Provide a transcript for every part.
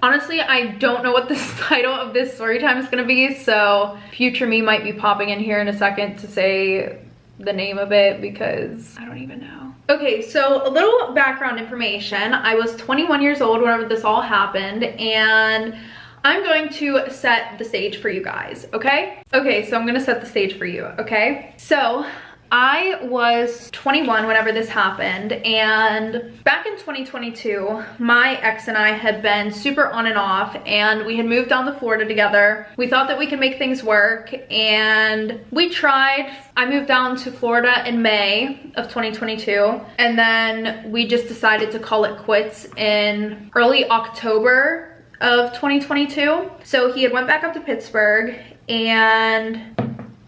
Honestly, I don't know what the title of this story time is gonna be, so future me might be popping in here in a second to say the name of it because I don't even know. Okay, so a little background information. I was 21 years old whenever this all happened, and I'm going to set the stage for you guys, okay? Okay, so I'm gonna set the stage for you, okay? So I was 21 whenever this happened, and back in 2022, my ex and I had been super on and off, and we had moved down to Florida together. We thought that we could make things work, and we tried. I moved down to Florida in May of 2022, and then we just decided to call it quits in early October of 2022. So he had went back up to Pittsburgh, and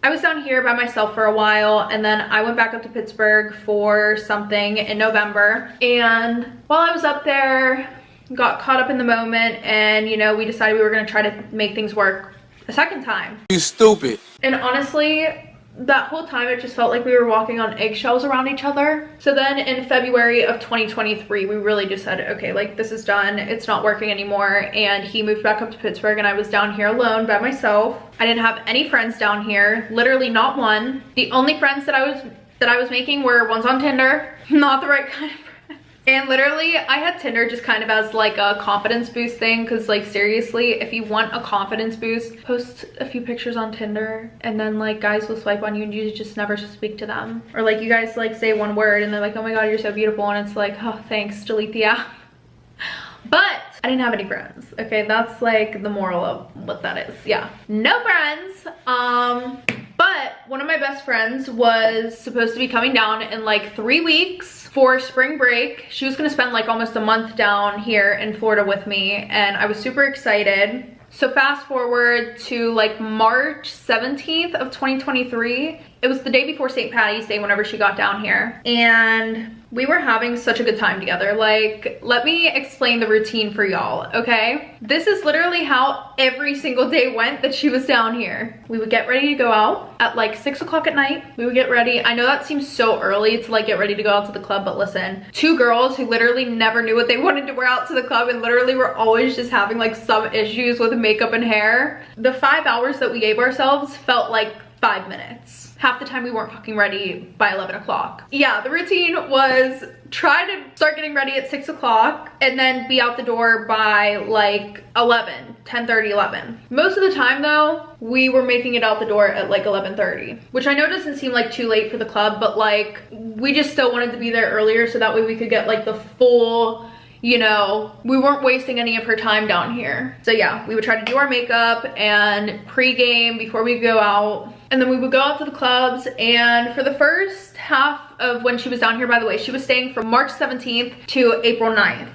I was down here by myself for a while, and then I went back up to Pittsburgh for something in November. And while I was up there, got caught up in the moment, and you know, we decided we were gonna try to make things work a second time. You stupid. And honestly, that whole time it just felt like we were walking on eggshells around each other. So then in February of 2023, we really just said, okay, like this is done, it's not working anymore. And he moved back up to Pittsburgh, and I was down here alone by myself. I didn't have any friends down here, literally not one. The only friends that I was making were ones on Tinder, not the right kind of friends. And literally I had Tinder just kind of as like a confidence boost thing, because like seriously, if you want a confidence boost, post a few pictures on Tinder, and then like guys will swipe on you and you just never speak to them. Or like you guys like say one word and they're like, oh my god, you're so beautiful, and it's like, oh thanks, delete the app. But I didn't have any friends. Okay, that's like the moral of what that is. Yeah, no friends. But one of my best friends was supposed to be coming down in like 3 weeks for spring break. She was gonna spend like almost a month down here in Florida with me, and I was super excited. So fast forward to like March 17th of 2023. It was the day before St. Patty's Day whenever she got down here, and we were having such a good time together. Like, let me explain the routine for y'all, okay? This is literally how every single day went that she was down here. We would get ready to go out at like 6 o'clock at night. We would get ready. I know that seems so early to like get ready to go out to the club, but listen, two girls who literally never knew what they wanted to wear out to the club, and literally were always just having like some issues with makeup and hair. The 5 hours that we gave ourselves felt like 5 minutes. Half the time we weren't fucking ready by 11 o'clock. Yeah, the routine was try to start getting ready at 6 o'clock and then be out the door by like 10:30, 11. Most of the time though, we were making it out the door at like 11:30, which I know doesn't seem like too late for the club, but like we just still wanted to be there earlier so that way we could get like the full, you know, we weren't wasting any of her time down here. So yeah, we would try to do our makeup and pre-game before we go out. And then we would go out to the clubs, and for the first half of when she was down here, by the way, she was staying from March 17th to April 9th.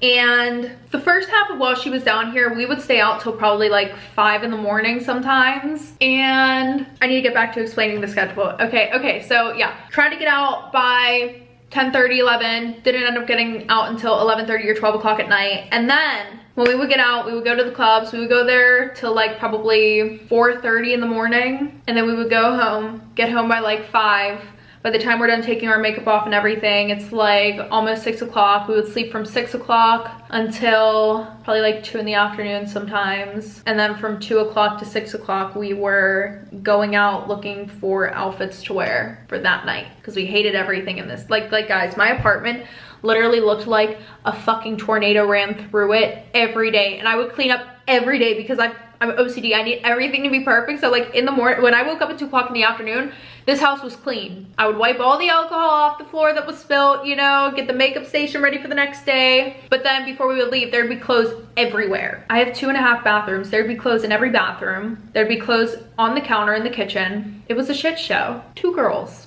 And the first half of while she was down here, we would stay out till probably like 5 in the morning sometimes. And I need to get back to explaining the schedule. Okay, so yeah, try to get out by 10:30, 11, didn't end up getting out until 11:30 or 12 o'clock at night. And then when we would get out, we would go to the clubs. We would go there till like probably 4:30 in the morning. And then we would go home, get home by like 5. By the time we're done taking our makeup off and everything, it's like almost 6 o'clock. We would sleep from 6 o'clock until probably like 2 in the afternoon sometimes. And then from 2 o'clock to 6 o'clock, we were going out looking for outfits to wear for that night, because we hated everything in this. Like guys, my apartment literally looked like a fucking tornado ran through it every day. And I would clean up every day because I'm OCD. I need everything to be perfect. So like in the morning, when I woke up at 2 o'clock in the afternoon, this house was clean. I would wipe all the alcohol off the floor that was spilled, you know, get the makeup station ready for the next day. But then before we would leave, there'd be clothes everywhere. I have 2.5 bathrooms. There'd be clothes in every bathroom. There'd be clothes on the counter in the kitchen. It was a shit show. 2 girls.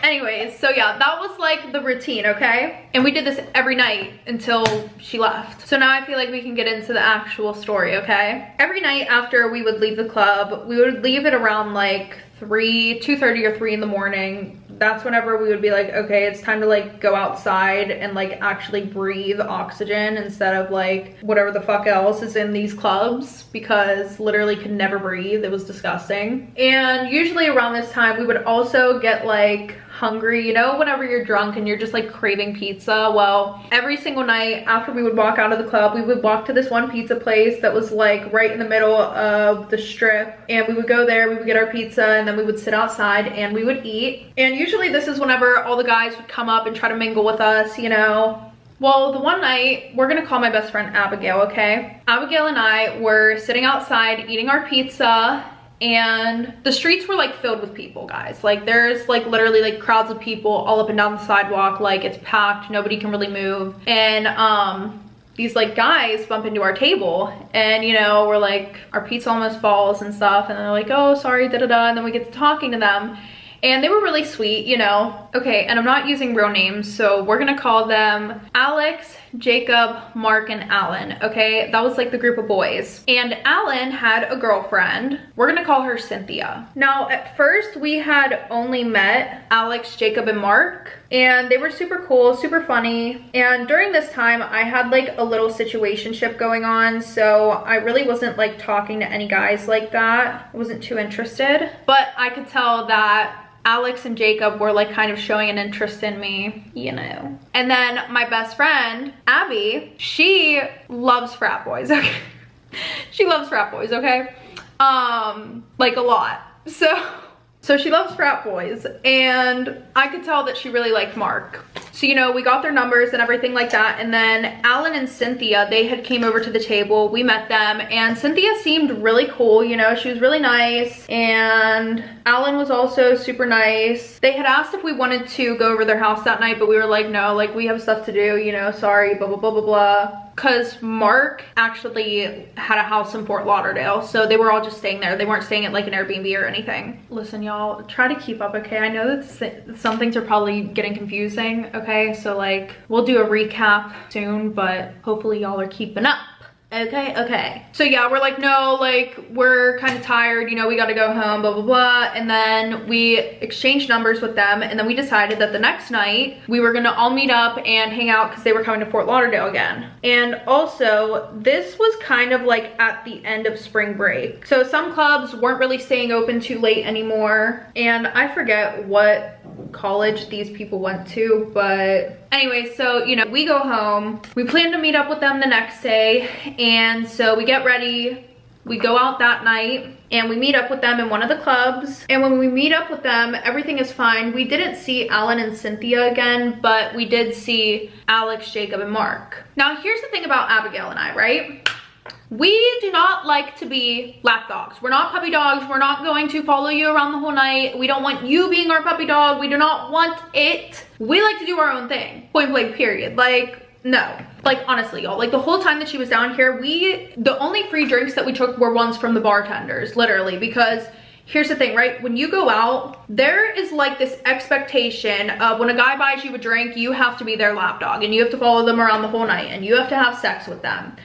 Anyways, so yeah, that was like the routine, okay? And we did this every night until she left. So now I feel like we can get into the actual story, okay? Every night after we would leave the club, we would leave it around like 2:30 or 3 in the morning. That's whenever we would be like, okay, it's time to like go outside and like actually breathe oxygen instead of like whatever the fuck else is in these clubs, because literally could never breathe. It was disgusting. And usually around this time we would also get like hungry, you know, whenever you're drunk and you're just like craving pizza. Well, every single night after we would walk out of the club, we would walk to this one pizza place that was like right in the middle of the strip, and we would go there, we would get our pizza, and then we would sit outside and we would eat. And usually this is whenever all the guys would come up and try to mingle with us, you know. Well, the one night, we're gonna call my best friend Abigail, okay? Abigail and I were sitting outside eating our pizza, and the streets were like filled with people, guys. Like there's like literally like crowds of people all up and down the sidewalk. Like it's packed, nobody can really move. And these like guys bump into our table, and you know, we're like, our pizza almost falls and stuff, and they're like, oh, sorry, da-da-da, and then we get to talking to them. And they were really sweet, you know. Okay, and I'm not using real names, so we're gonna call them Alex, Jacob, Mark, and Alan, okay? That was like the group of boys. And Alan had a girlfriend. We're gonna call her Cynthia. Now, at first, we had only met Alex, Jacob, and Mark, and they were super cool, super funny. And during this time, I had like a little situationship going on, so I really wasn't like talking to any guys like that. I wasn't too interested, but I could tell that Alex and Jacob were like kind of showing an interest in me, you know. And then my best friend, Abby, she loves frat boys, okay? She loves frat boys, okay? Like a lot. So she loves frat boys, and I could tell that she really liked Mark. So, you know, we got their numbers and everything like that, and then Alan and Cynthia, they had came over to the table. We met them, and Cynthia seemed really cool, you know, she was really nice, and Alan was also super nice. They had asked if we wanted to go over their house that night, but we were like, no, like we have stuff to do, you know, sorry, blah, blah, blah, blah, blah. Because Mark actually had a house in Fort Lauderdale, so they were all just staying there. They weren't staying at like an Airbnb or anything. Listen, y'all, try to keep up, okay? I know that some things are probably getting confusing, okay? So like, we'll do a recap soon, but hopefully y'all are keeping up. Okay. So yeah, we're like, no, like we're kind of tired, you know, we gotta go home, blah, blah, blah. And then we exchanged numbers with them, and then we decided that the next night we were gonna all meet up and hang out because they were coming to Fort Lauderdale again. And also, this was kind of like at the end of spring break. So some clubs weren't really staying open too late anymore. And I forget what college these people went to, but anyway, so you know, we go home, we plan to meet up with them the next day, and so we get ready, we go out that night, and we meet up with them in one of the clubs. And when we meet up with them, everything is fine. We didn't see Alan and Cynthia again, but we did see Alex, Jacob, and Mark. Now here's the thing about Abigail and I, right? We do not like to be lap dogs. We're not puppy dogs. We're not going to follow you around the whole night. We don't want you being our puppy dog. We do not want it. We like to do our own thing. Point blank, period. Like, no. Like, honestly, y'all, like the whole time that she was down here, the only free drinks that we took were ones from the bartenders, literally, because here's the thing, right? When you go out, there is like this expectation of when a guy buys you a drink, you have to be their lap dog, and you have to follow them around the whole night, and you have to have sex with them.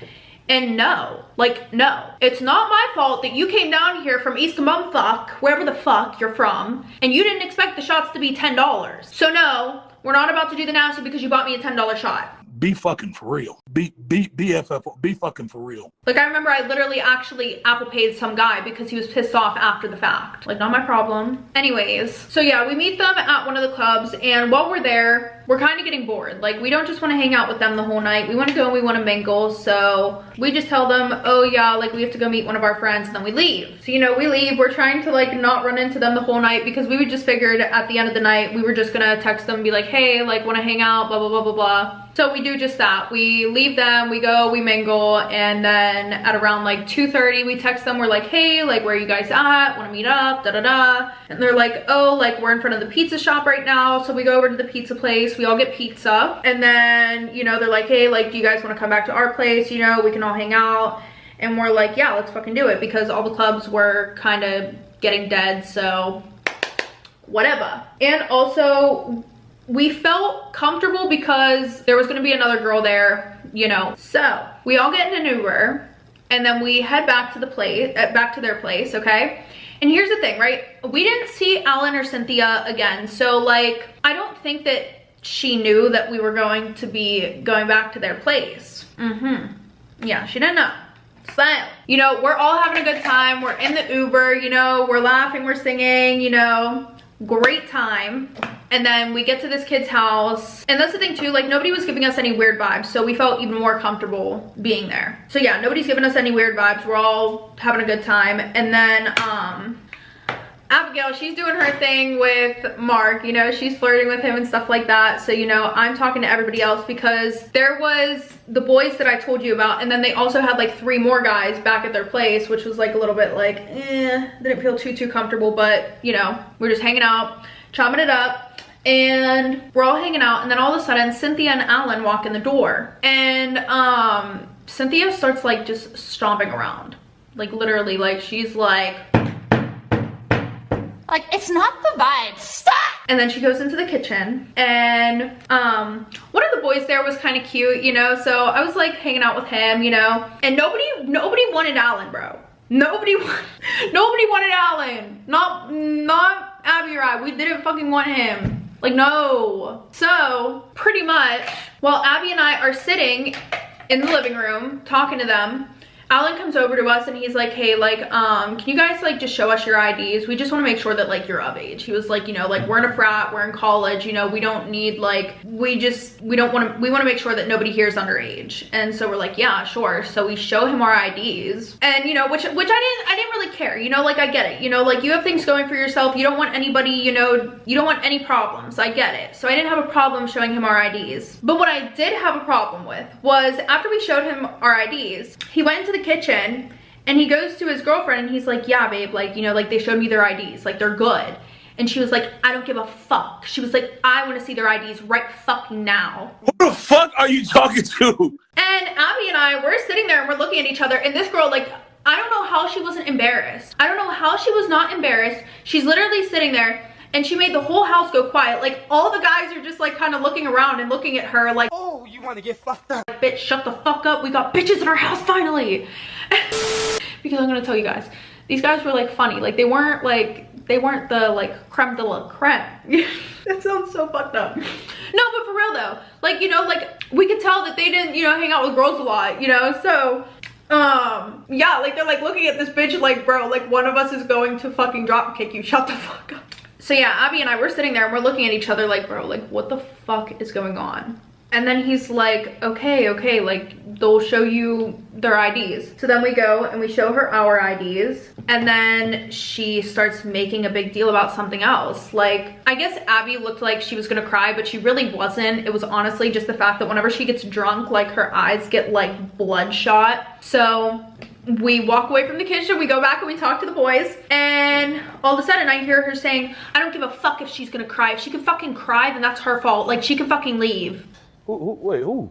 And no, like, no, it's not my fault that you came down here from East Bumfuck, wherever the fuck you're from, and you didn't expect the shots to be $10. So no, we're not about to do the nasty because you bought me a $10 shot. Be fucking for real. BFF, be fucking for real. Like, I remember I literally actually Apple paid some guy because he was pissed off after the fact. Like, not my problem. Anyways, so yeah, we meet them at one of the clubs, and while we're there, we're kind of getting bored. Like, we don't just want to hang out with them the whole night. We want to go and we want to mingle, so we just tell them, oh yeah, like we have to go meet one of our friends, and then we leave. So, you know, we leave. We're trying to like not run into them the whole night because we just figured at the end of the night, we were just gonna text them and be like, hey, like, want to hang out, blah, blah, blah, blah, blah. So we do just that. We leave them, we go, we mingle, and then at around like 2:30, we text them. We're like, hey, like, where are you guys at? Want to meet up? Da da da. And they're like, oh, like, we're in front of the pizza shop right now. So we go over to the pizza place. We all get pizza, and then, you know, they're like, hey, like, do you guys want to come back to our place? You know, we can all hang out. And we're like, yeah, let's fucking do it, because all the clubs were kind of getting dead. So whatever. And also, we felt comfortable because there was gonna be another girl there, you know. So we all get in an Uber, and then we head back to the place, back to their place, okay? And here's the thing, right? We didn't see Alan or Cynthia again, so like, I don't think that she knew that we were going to be going back to their place. Yeah, she didn't know. So, you know, we're all having a good time. We're in the Uber, you know, we're laughing, we're singing, you know, great time. And then we get to this kid's house, and that's the thing too, like nobody was giving us any weird vibes, so we felt even more comfortable being there. So yeah, nobody's giving us any weird vibes. We're all having a good time. And then Abigail, she's doing her thing with Mark, you know, she's flirting with him and stuff like that. So, you know, I'm talking to everybody else because there was the boys that I told you about, and then they also had like 3 more guys back at their place, which was like a little bit like, didn't feel too comfortable, but you know, we're just hanging out, chopping it up, and we're all hanging out, and then all of a sudden, Cynthia and Alan walk in the door, and Cynthia starts like just stomping around, like literally, like she's like, it's not the vibe, stop! And then she goes into the kitchen, and one of the boys there was kind of cute, you know, so I was like hanging out with him, you know, and nobody wanted Alan, bro. Nobody wanted Alan. Not Abby or I. We didn't fucking want him. Like, no. So, pretty much, while Abby and I are sitting in the living room talking to them, Alan comes over to us and he's like, hey, like, can you guys like just show us your IDs? We just want to make sure that like you're of age. He was like, you know, like we're in a frat, we're in college, you know, we don't need like, we want to make sure that nobody here is underage. And so we're like, yeah, sure. So we show him our IDs, and you know, which I didn't really care, you know, like I get it, you know, like you have things going for yourself, you don't want anybody, you know, you don't want any problems, I get it. So I didn't have a problem showing him our IDs. But what I did have a problem with was after we showed him our IDs, he went into the kitchen and he goes to his girlfriend and he's like, yeah babe, like, you know, like they showed me their IDs, like they're good. And she was like, I don't give a fuck. She was like, I want to see their IDs right fucking now. Who the fuck are you talking to? And Abby and I, we're sitting there and we're looking at each other, and this girl, like, I don't know how she wasn't embarrassed. I don't know how she was not embarrassed. She's literally sitting there, and she made the whole house go quiet. Like, all the guys are just like kind of looking around and looking at her like, oh, you want to get fucked up? Bitch, shut the fuck up. We got bitches in our house finally. Because I'm gonna tell you guys, these guys were like funny. Like, they weren't the like creme de la creme. That sounds so fucked up. No, but for real though, like, you know, like we could tell that they didn't, you know, hang out with girls a lot, you know. So yeah, like they're like looking at this bitch like, bro, like one of us is going to fucking drop kick you, shut the fuck up. So yeah, Abby and I were sitting there and we're looking at each other like, bro, like what the fuck is going on? And then he's like, okay, like they'll show you their IDs. So then we go and we show her our IDs, and then she starts making a big deal about something else. Like, I guess Abby looked like she was gonna cry, but she really wasn't. It was honestly just the fact that whenever she gets drunk, like her eyes get like bloodshot. So we walk away from the kitchen, we go back and we talk to the boys, and all of a sudden I hear her saying, I don't give a fuck if she's gonna cry. If she can fucking cry, then that's her fault. Like, she can fucking leave. Wait, who?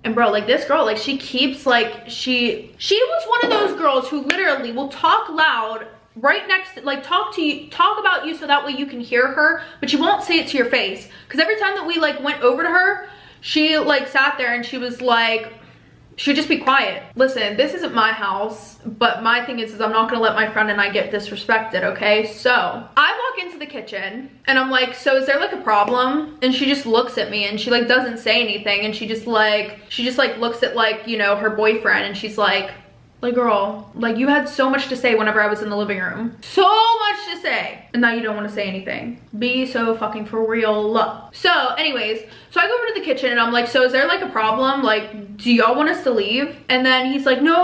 And bro, like this girl, like she keeps like, she was one of those girls who literally will talk loud right next, like talk about you so that way you can hear her, but she won't say it to your face. Because every time that we like went over to her, she like sat there and she was like, she would just be quiet. Listen, this isn't my house, but my thing is I'm not gonna let my friend and I get disrespected, okay? So I walk into the kitchen and I'm like, so is there like a problem? And she just looks at me and she like doesn't say anything, and she just like looks at like, you know, her boyfriend, and she's like, girl, like you had so much to say whenever I was in the living room. So much to say. And now you don't want to say anything. Be so fucking for real. So anyways, so I go over to the kitchen and I'm like, so is there like a problem? Like, do y'all want us to leave? And then he's like, no.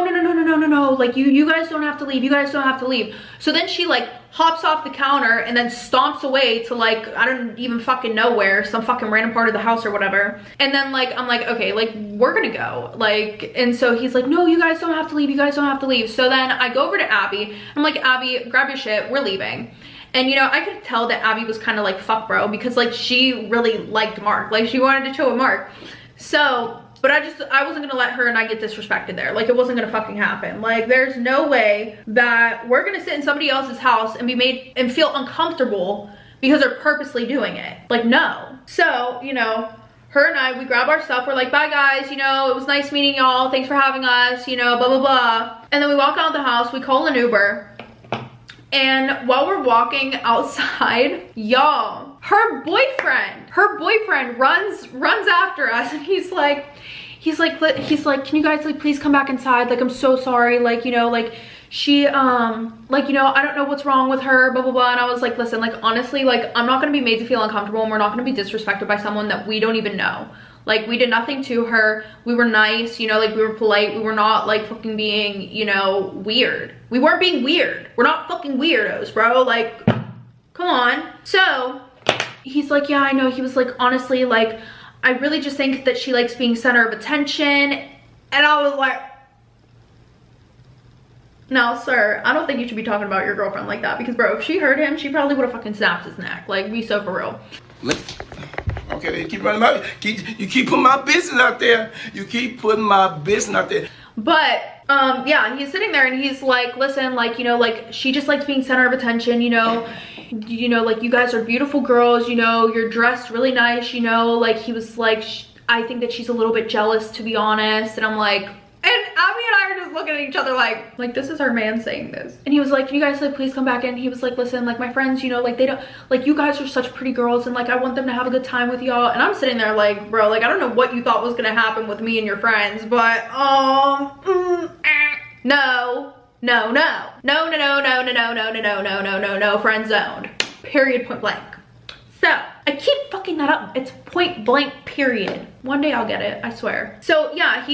Like you guys don't have to leave. You guys don't have to leave. So then she like hops off the counter and then stomps away to like, I don't even fucking know where, some fucking random part of the house or whatever. And then like, I'm like, okay, like we're gonna go. Like, and so he's like, no, you guys don't have to leave. You guys don't have to leave. So then I go over to Abby. I'm like, Abby, grab your shit. We're leaving. And you know, I could tell that Abby was kind of like, fuck bro, because like she really liked Mark. Like she wanted to chill with Mark. So, but I wasn't gonna let her and I get disrespected there. Like it wasn't gonna fucking happen. Like there's no way that we're gonna sit in somebody else's house and be made and feel uncomfortable because they're purposely doing it. Like no. So, you know, her and I, we grab our stuff. We're like, bye guys, you know, it was nice meeting y'all. Thanks for having us, you know, blah, blah, blah. And then we walk out of the house, we call an Uber. And while we're walking outside, y'all, her boyfriend runs after us, and he's like, can you guys like please come back inside? Like, I'm so sorry. Like, you know, like she like, you know, I don't know what's wrong with her, blah blah blah. And I was like, listen, like honestly, like I'm not gonna be made to feel uncomfortable, and we're not gonna be disrespected by someone that we don't even know. Like, we did nothing to her. We were nice, you know, like we were polite. We were not like fucking being, you know, weird. We weren't being weird. We're not fucking weirdos, bro. Like, come on. So he's like, yeah, I know. He was like, honestly, like, I really just think that she likes being center of attention. And I was like, no, sir, I don't think you should be talking about your girlfriend like that, because bro, if she heard him, she probably would have fucking snapped his neck. Like, be so for real. Okay, you keep running my, you keep putting my business out there. You keep putting my business out there. But yeah, he's sitting there and he's like, listen, like, you know, like she just likes being center of attention, you know, like you guys are beautiful girls, you know, you're dressed really nice, you know, like he was like, I think that she's a little bit jealous, to be honest. And I'm like, and Abby and I are just looking at each other like this is our man saying this. And he was like, can you guys like please come back in? He was like, listen, like my friends, you know, like they don't, like you guys are such pretty girls, and like I want them to have a good time with y'all. And I'm sitting there like, bro, like I don't know what you thought was gonna happen with me and your friends, but no, friend zoned, period, point blank. So I keep fucking that up. It's point blank, period. One day I'll get it, I swear. So yeah,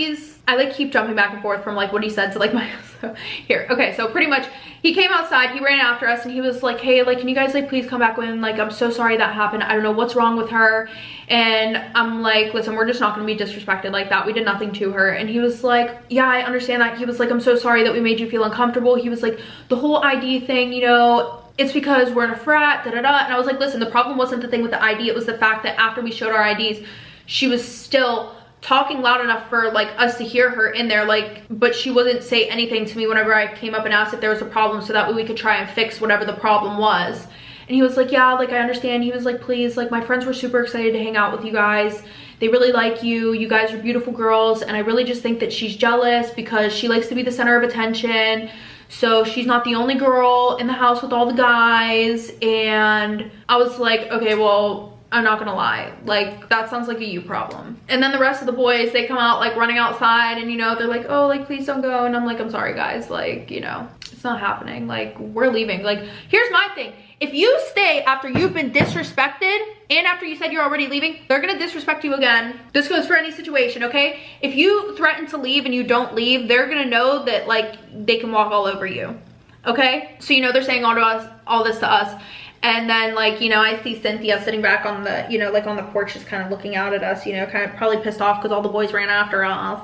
I like keep jumping back and forth from like what he said to like my, so here. Okay, so pretty much he came outside, he ran after us, and he was like, hey, like, can you guys like please come back in? Like, I'm so sorry that happened. I don't know what's wrong with her. And I'm like, listen, we're just not gonna be disrespected like that. We did nothing to her. And he was like, yeah, I understand that. He was like, I'm so sorry that we made you feel uncomfortable. He was like, the whole ID thing, you know, it's because we're in a frat, da da da. And I was like, listen, the problem wasn't the thing with the ID. It was the fact that after we showed our IDs, she was still talking loud enough for like us to hear her in there, like, but she wouldn't say anything to me whenever I came up and asked if there was a problem, so that way we could try and fix whatever the problem was. And he was like, yeah, like I understand. He was like, please, like my friends were super excited to hang out with you guys. They really like you. You guys are beautiful girls. And I really just think that she's jealous because she likes to be the center of attention. So she's not the only girl in the house with all the guys. And I was like, okay, well, I'm not gonna lie, like that sounds like a you problem. And then the rest of the boys, they come out like running outside, and you know, they're like, oh, like please don't go. And I'm like, I'm sorry guys, like, you know, it's not happening, like we're leaving. Like, here's my thing, if you stay after you've been disrespected and after you said you're already leaving, they're gonna disrespect you again. This goes for any situation, okay? If you threaten to leave and you don't leave, they're gonna know that like they can walk all over you, okay? So you know, they're saying all this to us. And then like, you know, I see Cynthia sitting back on the, you know, like on the porch, just kind of looking out at us, you know, kind of probably pissed off because all the boys ran after us.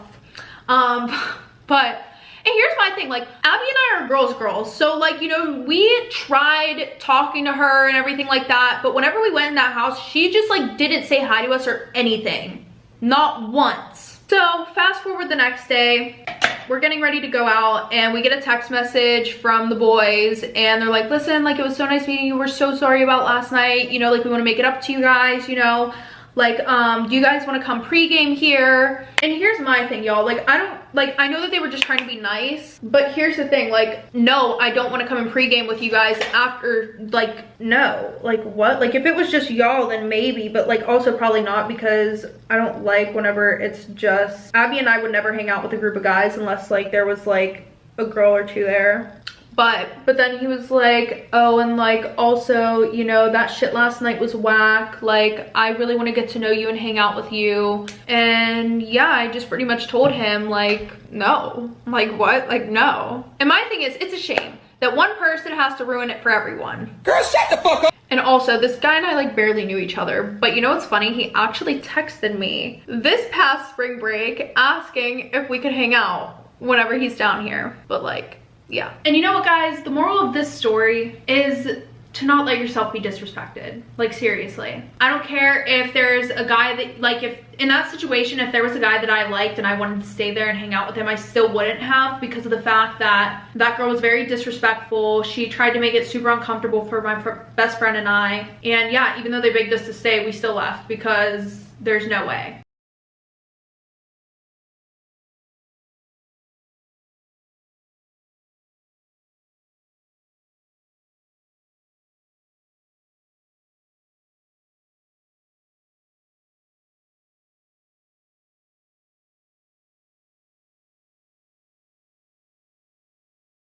But, and here's my thing, like Abby and I are girls. So like, you know, we tried talking to her and everything like that. But whenever we went in that house, she just like didn't say hi to us or anything. Not once. So fast forward the next day, we're getting ready to go out, and we get a text message from the boys, and they're like, listen, like it was so nice meeting you. We're so sorry about last night. You know, like we want to make it up to you guys, you know, like do you guys want to come pregame here? And here's my thing, y'all, like I don't, like I know that they were just trying to be nice, but here's the thing, like no, I don't want to come and pregame with you guys after, like no, like what? Like if it was just y'all, then maybe, but like also probably not, because I don't like whenever it's just Abby and I would never hang out with a group of guys unless like there was like a girl or two there. But then he was like, oh, and like also, you know, that shit last night was whack. Like I really want to get to know you and hang out with you. And yeah, I just pretty much told him like, no, like what? Like no. And my thing is, it's a shame that one person has to ruin it for everyone. Girl, shut the fuck up. And also, this guy and I like barely knew each other, but you know what's funny? He actually texted me this past spring break asking if we could hang out whenever he's down here. But like, yeah. And you know what, guys? The moral of this story is to not let yourself be disrespected. Like seriously. I don't care if there's a guy that, like if in that situation, if there was a guy that I liked and I wanted to stay there and hang out with him, I still wouldn't have, because of the fact that that girl was very disrespectful. She tried to make it super uncomfortable for my best friend and I. And yeah, even though they begged us to stay, we still left because there's no way.